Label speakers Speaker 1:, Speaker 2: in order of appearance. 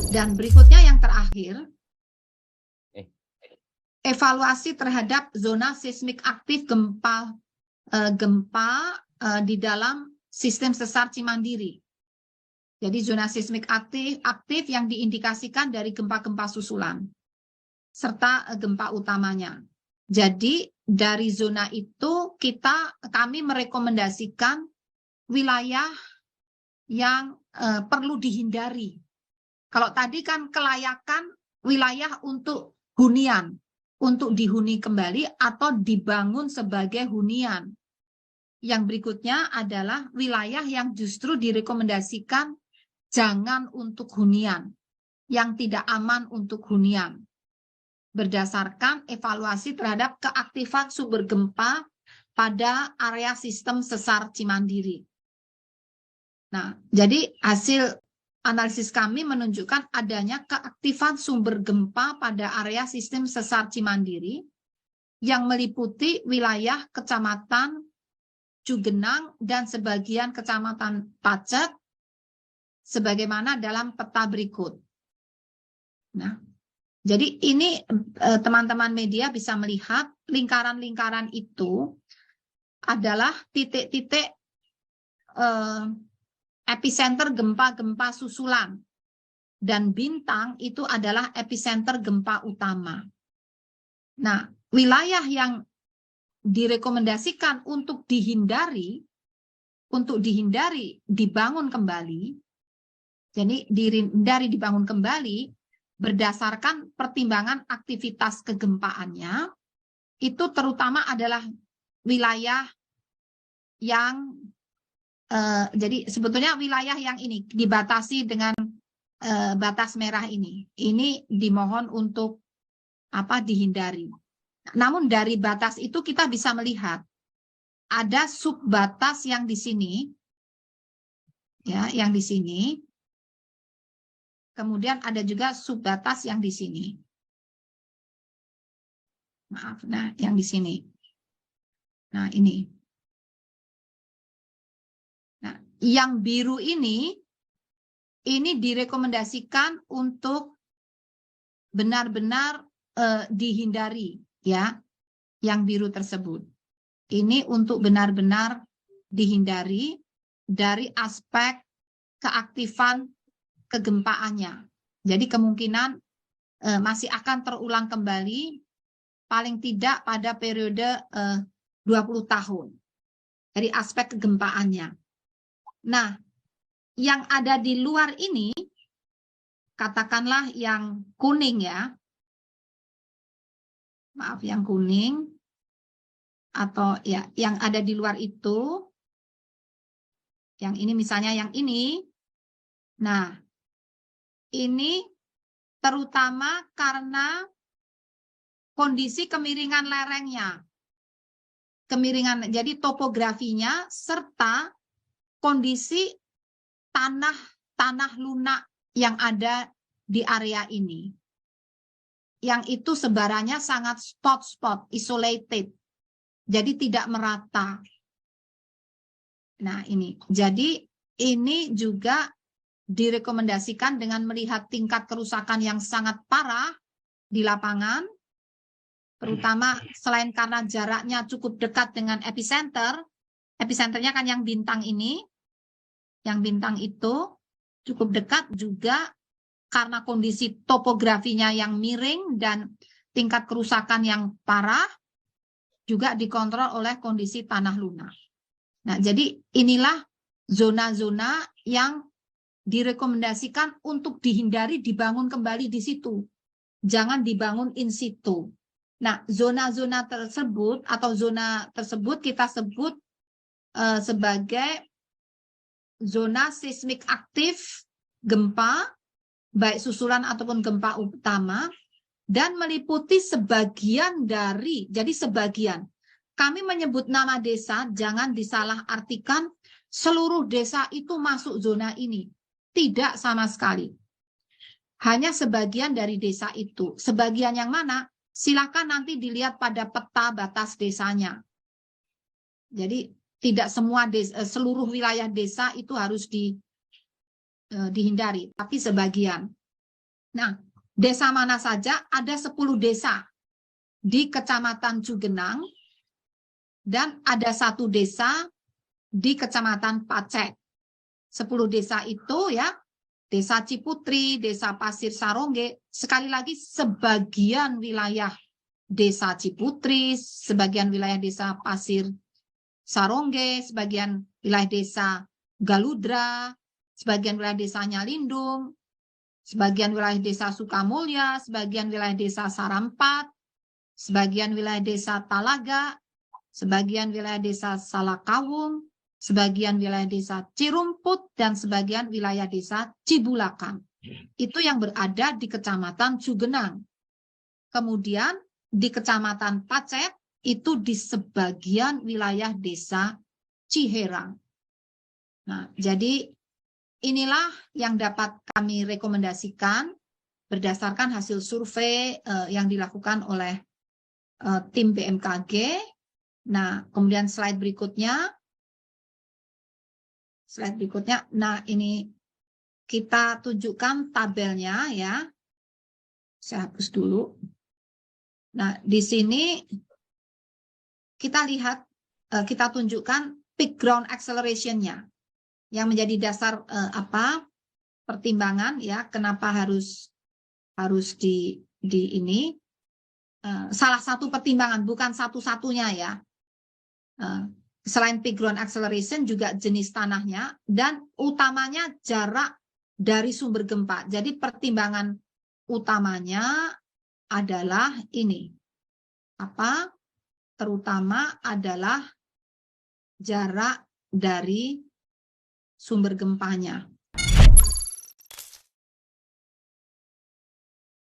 Speaker 1: Dan berikutnya yang terakhir, evaluasi terhadap zona seismik aktif gempa di dalam sistem sesar Cimandiri. Jadi zona seismik aktif yang diindikasikan dari gempa-gempa susulan serta gempa utamanya. Jadi dari zona itu kami merekomendasikan wilayah yang perlu dihindari. Kalau tadi kan kelayakan wilayah untuk hunian, untuk dihuni kembali atau dibangun sebagai hunian. Yang berikutnya adalah wilayah yang justru direkomendasikan jangan untuk hunian, yang tidak aman untuk hunian. Berdasarkan evaluasi terhadap keaktifan sumber gempa pada area sistem sesar Cimandiri. Nah, jadi hasil analisis kami menunjukkan adanya keaktifan sumber gempa pada area sistem sesar Cimandiri yang meliputi wilayah Kecamatan Cugenang dan sebagian Kecamatan Pacet sebagaimana dalam peta berikut. Nah, jadi ini teman-teman media bisa melihat lingkaran-lingkaran itu adalah titik-titik epicenter gempa-gempa susulan. Dan bintang itu adalah epicenter gempa utama. Nah, wilayah yang direkomendasikan untuk dihindari dibangun kembali, jadi dihindari dibangun kembali berdasarkan pertimbangan aktivitas kegempaannya, itu terutama adalah wilayah yang jadi sebetulnya wilayah yang ini dibatasi dengan batas merah ini dimohon untuk dihindari. Namun dari batas itu kita bisa melihat ada subbatas yang di sini, ya, yang di sini. Kemudian ada juga subbatas yang di sini. Maaf, nah yang di sini. Nah ini. Nah, yang biru ini direkomendasikan untuk benar-benar dihindari, ya, yang biru tersebut. Ini untuk benar-benar dihindari dari aspek keaktifan kegempaannya. Jadi kemungkinan masih akan terulang kembali paling tidak pada periode 20 tahun dari aspek kegempaannya. Nah, yang ada di luar ini, katakanlah yang kuning ya, maaf yang kuning, atau ya yang ada di luar itu, yang ini misalnya yang ini, nah ini terutama karena kondisi kemiringan lerengnya, jadi topografinya serta kondisi tanah lunak yang ada di area ini, yang itu sebarannya sangat spot-spot, isolated, jadi tidak merata. Nah ini, jadi ini juga direkomendasikan dengan melihat tingkat kerusakan yang sangat parah di lapangan, terutama selain karena jaraknya cukup dekat dengan epicenter, epicenternya kan yang bintang ini, yang bintang itu cukup dekat juga karena kondisi topografinya yang miring dan tingkat kerusakan yang parah juga dikontrol oleh kondisi tanah lunak. Nah, jadi inilah zona-zona yang direkomendasikan untuk dihindari dibangun kembali di situ. Jangan dibangun in situ. Nah, zona-zona tersebut atau zona tersebut kita sebut sebagai zona seismik aktif gempa, baik susulan ataupun gempa utama, dan meliputi sebagian dari, jadi sebagian. Kami menyebut nama desa, jangan disalahartikan seluruh desa itu masuk zona ini. Tidak sama sekali. Hanya sebagian dari desa itu. Sebagian yang mana? Silakan nanti dilihat pada peta batas desanya. Jadi tidak semua seluruh wilayah desa itu harus dihindari, tapi sebagian. Nah, desa mana saja? Ada 10 desa di Kecamatan Cugenang dan ada 1 desa di Kecamatan Pacet. 10 desa itu ya, Desa Ciputri, Desa Pasir Sarongge, sekali lagi sebagian wilayah Desa Ciputri, sebagian wilayah Desa Pasir Sarongge, sebagian wilayah Desa Galudra, sebagian wilayah Desa Nyalindung, sebagian wilayah Desa Sukamulya, sebagian wilayah Desa Sarampat, sebagian wilayah Desa Talaga, sebagian wilayah Desa Salakawung, sebagian wilayah Desa Cirumput, dan sebagian wilayah Desa Cibulakan. Itu yang berada di Kecamatan Cugenang. Kemudian di Kecamatan Pacet itu di sebagian wilayah Desa Ciherang. Nah, jadi inilah yang dapat kami rekomendasikan berdasarkan hasil survei yang dilakukan oleh tim BMKG. Nah, kemudian slide berikutnya. Nah ini kita tunjukkan tabelnya ya. Saya hapus dulu. Nah, di sini kita lihat, kita tunjukkan peak ground acceleration-nya yang menjadi dasar pertimbangan ya, kenapa harus di ini. Salah satu pertimbangan, bukan satu-satunya ya. Selain peak ground acceleration juga jenis tanahnya dan utamanya jarak dari sumber gempa. Jadi pertimbangan utamanya adalah ini. Terutama adalah jarak dari sumber gempanya.